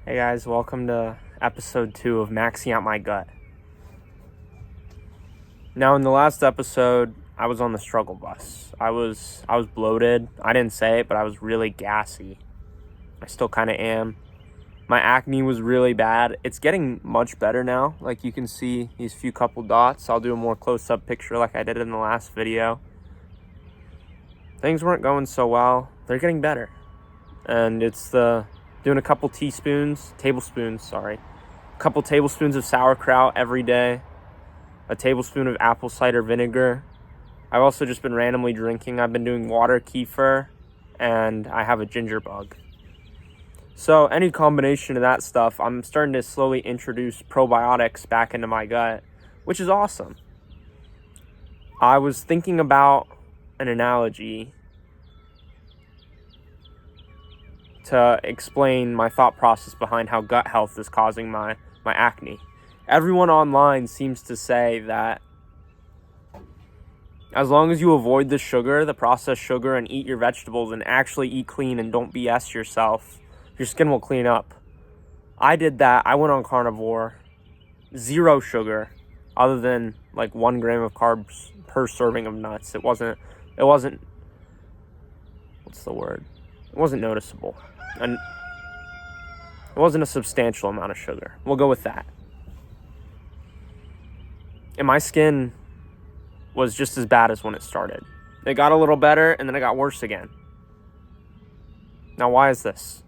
Hey guys, welcome to episode 2 of Maxing Out My Gut. Now, in the last episode, I was on the struggle bus. I was bloated. I didn't say it, but I was really gassy. I still kind of am. My acne was really bad. It's getting much better now. Like you can see these few couple dots. I'll do a more close-up picture like I did in the last video. Things weren't going so well. They're getting better. And it's doing a couple tablespoons of sauerkraut every day, a tablespoon of apple cider vinegar. I've also just been randomly drinking. I've been doing water kefir, and I have a ginger bug. So any combination of that stuff, I'm starting to slowly introduce probiotics back into my gut, which is awesome. I was thinking about an analogy to explain my thought process behind how gut health is causing my acne. Everyone online seems to say that as long as you avoid the sugar, the processed sugar, and eat your vegetables and actually eat clean and don't BS yourself, your skin will clean up. I did that. I went on carnivore, 0 sugar, other than like 1 gram of carbs per serving of nuts. It wasn't, what's the word? It wasn't noticeable. And it wasn't a substantial amount of sugar. We'll go with that. And my skin was just as bad as when it started. It got a little better, and then it got worse again. Now, why is this?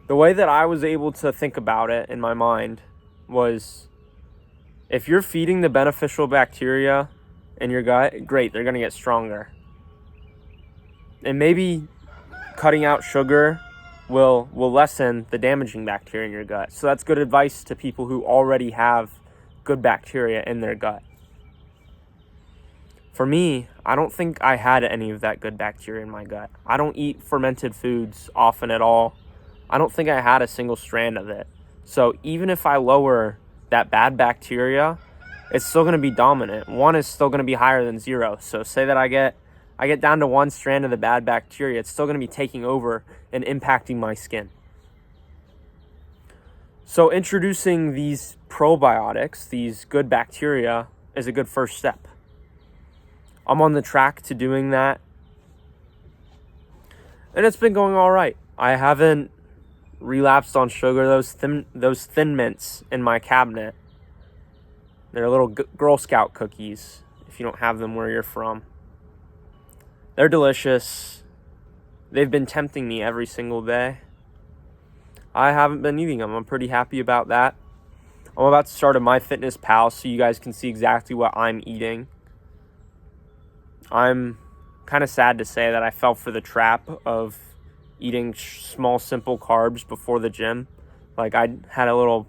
The way that I was able to think about it in my mind was, if you're feeding the beneficial bacteria in your gut, great, they're going to get stronger. And maybe cutting out sugar will lessen the damaging bacteria in your gut. So that's good advice to people who already have good bacteria in their gut. For me, I don't think I had any of that good bacteria in my gut. I don't eat fermented foods often at all. I don't think I had a single strand of it. So even if I lower that bad bacteria, it's still going to be dominant. 1 is still going to be higher than 0. So say that I get down to 1 strand of the bad bacteria, it's still going to be taking over and impacting my skin. So introducing these probiotics, these good bacteria, is a good first step. I'm on the track to doing that, and it's been going all right. I haven't relapsed on sugar. Those Thin Mints in my cabinet, they're little Girl Scout cookies, if you don't have them where you're from. They're delicious. They've been tempting me every single day. I haven't been eating them. I'm pretty happy about that. I'm about to start a MyFitnessPal so you guys can see exactly what I'm eating. I'm kind of sad to say that I fell for the trap of eating small, simple carbs before the gym. Like, I had a little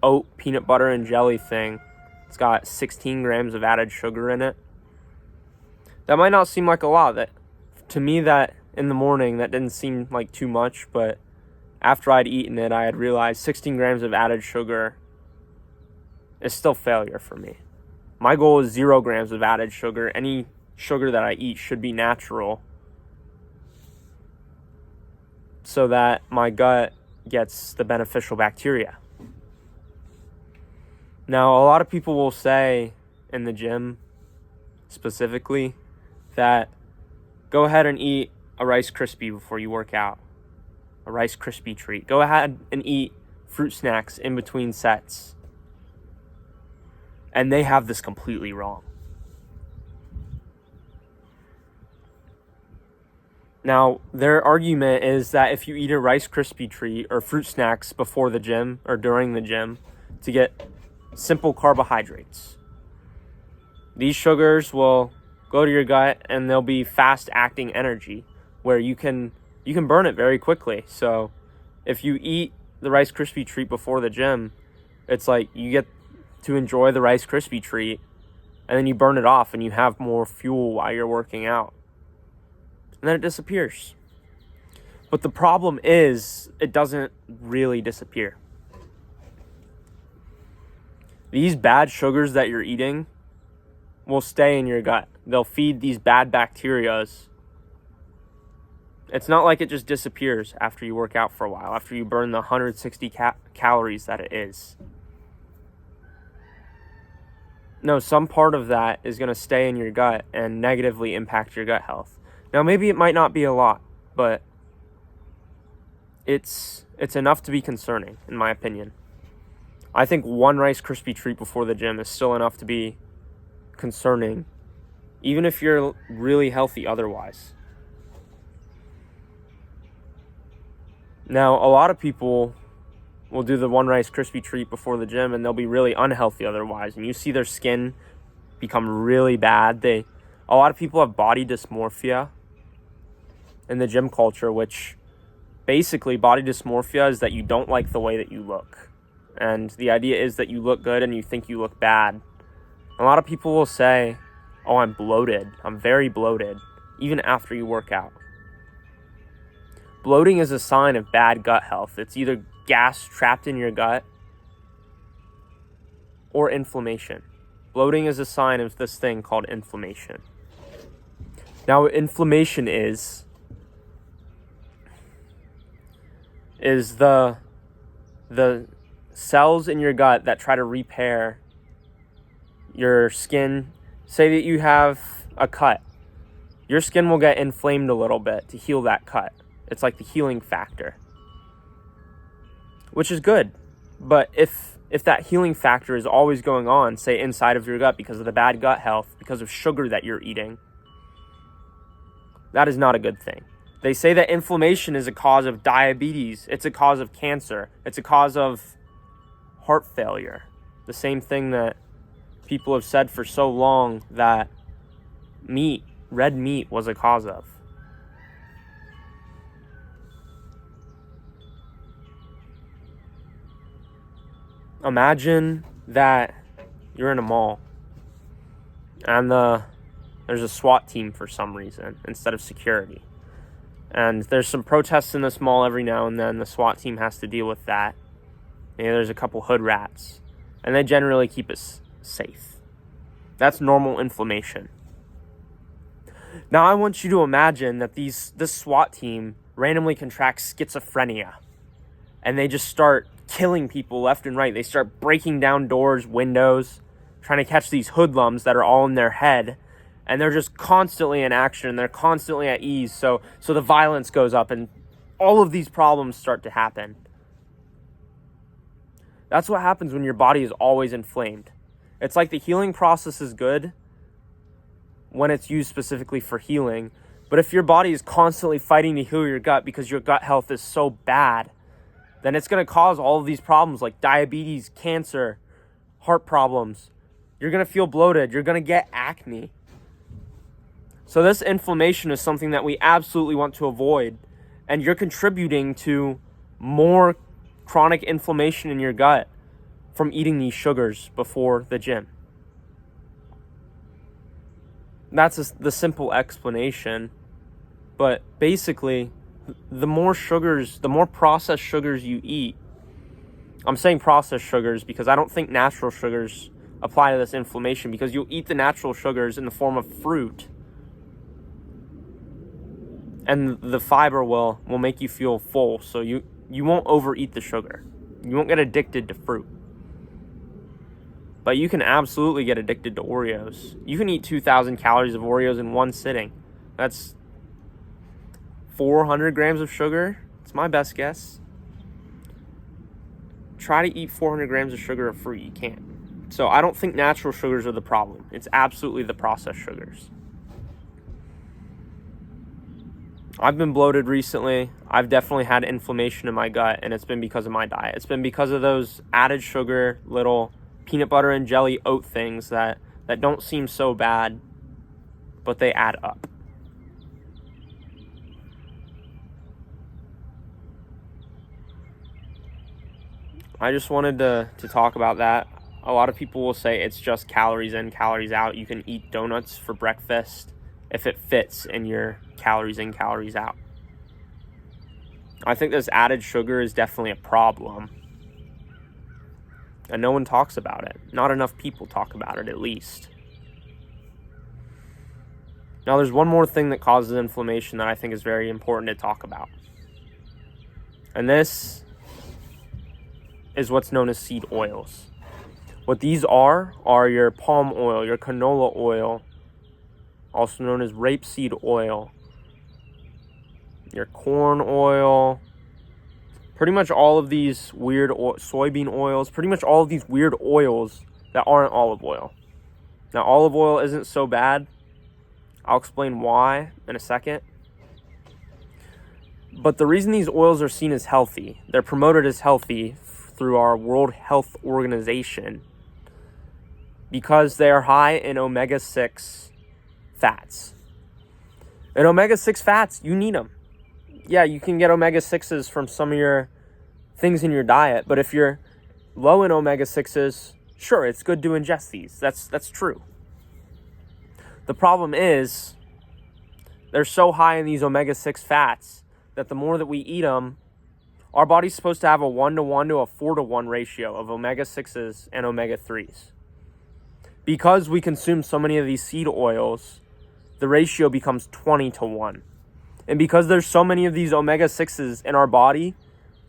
oat peanut butter and jelly thing. It's got 16 grams of added sugar in it. That might not seem like a lot. To me, that in the morning, that didn't seem like too much, but after I'd eaten it, I had realized 16 grams of added sugar is still failure for me. My goal is 0 grams of added sugar. Any sugar that I eat should be natural so that my gut gets the beneficial bacteria. Now, a lot of people will say in the gym specifically that go ahead and eat a Rice Krispie before you work out. A Rice Krispie treat. Go ahead and eat fruit snacks in between sets. And they have this completely wrong. Now, their argument is that if you eat a Rice Krispie treat or fruit snacks before the gym or during the gym to get simple carbohydrates, these sugars will go to your gut and they'll be fast-acting energy where you can burn it very quickly. So if you eat the Rice Krispie treat before the gym, it's like you get to enjoy the Rice Krispie treat and then you burn it off and you have more fuel while you're working out. And then it disappears. But the problem is it doesn't really disappear. These bad sugars that you're eating will stay in your gut. They'll feed these bad bacteria It's not like it just disappears after you work out for a while, after you burn the 160 calories that it is. No, some part of that is going to stay in your gut and negatively impact your gut health. Now, maybe it might not be a lot, but it's enough to be concerning, in my opinion. I think one Rice Krispie treat before the gym is still enough to be concerning, even if you're really healthy otherwise. Now, a lot of people will do the one Rice Krispie treat before the gym and they'll be really unhealthy otherwise. And you see their skin become really bad. A lot of people have body dysmorphia in the gym culture, which basically body dysmorphia is that you don't like the way that you look. And the idea is that you look good and you think you look bad. A lot of people will say, oh, I'm bloated. I'm very bloated, even after you work out. Bloating is a sign of bad gut health. It's either gas trapped in your gut or inflammation. Bloating is a sign of this thing called inflammation. Now, what inflammation is the cells in your gut that try to repair your skin. Say that you have a cut. Your skin will get inflamed a little bit to heal that cut. It's like the healing factor, which is good. But if that healing factor is always going on, say inside of your gut because of the bad gut health, because of sugar that you're eating, that is not a good thing. They say that inflammation is a cause of diabetes. It's a cause of cancer. It's a cause of heart failure. The same thing that people have said for so long that red meat was a cause of. Imagine that you're in a mall and there's a SWAT team for some reason instead of security. And there's some protests in this mall every now and then. The SWAT team has to deal with that. Maybe there's a couple hood rats. And they generally keep us safe. That's normal inflammation. Now I want you to imagine that this SWAT team randomly contracts schizophrenia. And they just start killing people left and right. They start breaking down doors, windows, trying to catch these hoodlums that are all in their head. And they're just constantly in action. They're constantly at ease. So the violence goes up and all of these problems start to happen. That's what happens when your body is always inflamed. It's like the healing process is good when it's used specifically for healing. But if your body is constantly fighting to heal your gut because your gut health is so bad, then it's going to cause all of these problems like diabetes, cancer, heart problems. You're going to feel bloated. You're going to get acne. So this inflammation is something that we absolutely want to avoid. And you're contributing to more chronic inflammation in your gut from eating these sugars before the gym. That's the simple explanation. But basically, the more sugars, the more processed sugars you eat. I'm saying processed sugars because I don't think natural sugars apply to this inflammation, because you'll eat the natural sugars in the form of fruit and the fiber will make you feel full, so you won't overeat the sugar. You won't get addicted to fruit. But you can absolutely get addicted to Oreos. You can eat 2,000 calories of Oreos in one sitting. That's 400 grams of sugar. It's my best guess. Try to eat 400 grams of sugar of fruit. You can't. So I don't think natural sugars are the problem. It's absolutely the processed sugars. I've been bloated recently. I've definitely had inflammation in my gut, and it's been because of my diet. It's been because of those added sugar, little peanut butter and jelly oat things that don't seem so bad, but they add up. I just wanted to talk about that. A lot of people will say it's just calories in, calories out. You can eat donuts for breakfast if it fits in your calories in, calories out. I think this added sugar is definitely a problem. And no one talks about it. Not enough people talk about it, at least. Now, there's one more thing that causes inflammation that I think is very important to talk about. And this is what's known as seed oils. What these are your palm oil, your canola oil, also known as rapeseed oil, your corn oil, pretty much all of these weird soybean oils, pretty much all of these weird oils that aren't olive oil. Now, olive oil isn't so bad. I'll explain why in a second. But the reason these oils are seen as healthy, they're promoted as healthy through our World Health Organization, because they are high in omega-6 fats. And omega-6 fats, you need them. Yeah, you can get omega-6s from some of your things in your diet, but if you're low in omega-6s, sure, it's good to ingest these. That's true. The problem is they're so high in these omega-6 fats that the more that we eat them, our body's supposed to have a 1-to-1 to a 4-to-1 ratio of omega-6s and omega-3s. Because we consume so many of these seed oils, the ratio becomes 20-to-1. And because there's so many of these omega-6s in our body,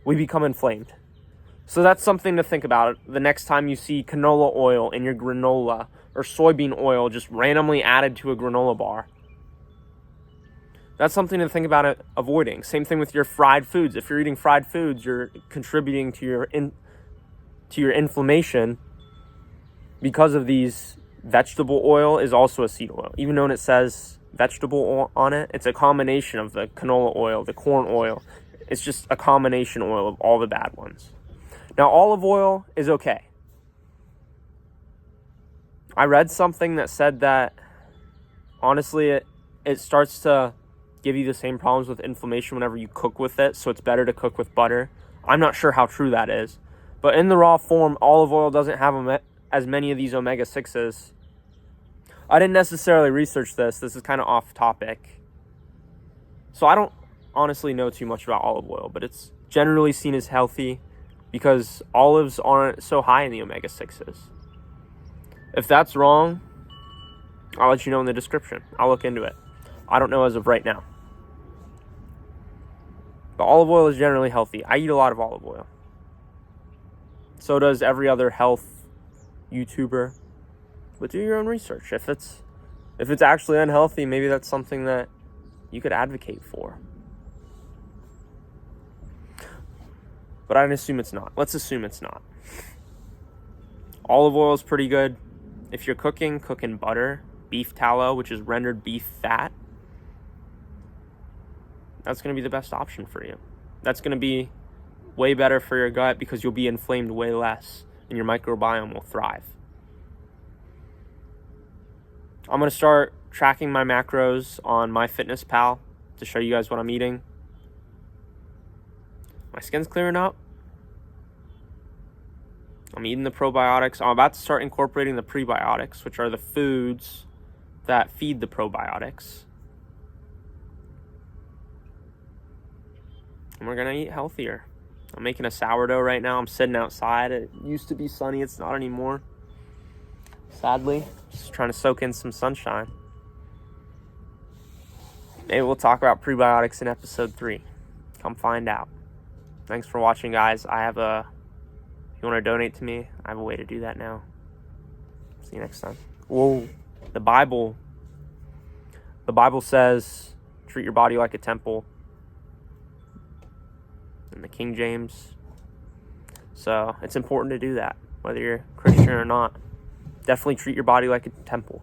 we become inflamed. So that's something to think about the next time you see canola oil in your granola or soybean oil just randomly added to a granola bar. That's something to think about avoiding. Same thing with your fried foods. If you're eating fried foods, you're contributing to your inflammation because of these. Vegetable oil is also a seed oil. Even though it says vegetable oil on it, it's a combination of the canola oil, the corn oil. It's just a combination oil of all the bad ones. Now, olive oil is okay. I read something that said that, honestly, it starts to give you the same problems with inflammation whenever you cook with it, so it's better to cook with butter. I'm not sure how true that is. But in the raw form, olive oil doesn't have as many of these omega-6s. I didn't necessarily research this. This is kind of off topic. So I don't honestly know too much about olive oil, but it's generally seen as healthy because olives aren't so high in the omega-6s. If that's wrong, I'll let you know in the description. I'll look into it. I don't know as of right now. But olive oil is generally healthy. I eat a lot of olive oil. So does every other health YouTuber. But do your own research. If it's actually unhealthy, maybe that's something that you could advocate for. But I'd assume it's not. Let's assume it's not. Olive oil is pretty good. If you're cooking butter, beef tallow, which is rendered beef fat, that's going to be the best option for you. That's going to be way better for your gut because you'll be inflamed way less and your microbiome will thrive. I'm going to start tracking my macros on MyFitnessPal to show you guys what I'm eating. My skin's clearing up. I'm eating the probiotics. I'm about to start incorporating the prebiotics, which are the foods that feed the probiotics. And we're going to eat healthier. I'm making a sourdough right now. I'm sitting outside. It used to be sunny. It's not anymore. Sadly, just trying to soak in some sunshine. Maybe we'll talk about prebiotics in episode 3. Come find out. Thanks for watching, guys. If you want to donate to me, I have a way to do that now. See you next time. Whoa. The Bible says, treat your body like a temple. In the King James. So it's important to do that, whether you're Christian or not. Definitely treat your body like a temple.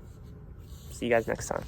See you guys next time.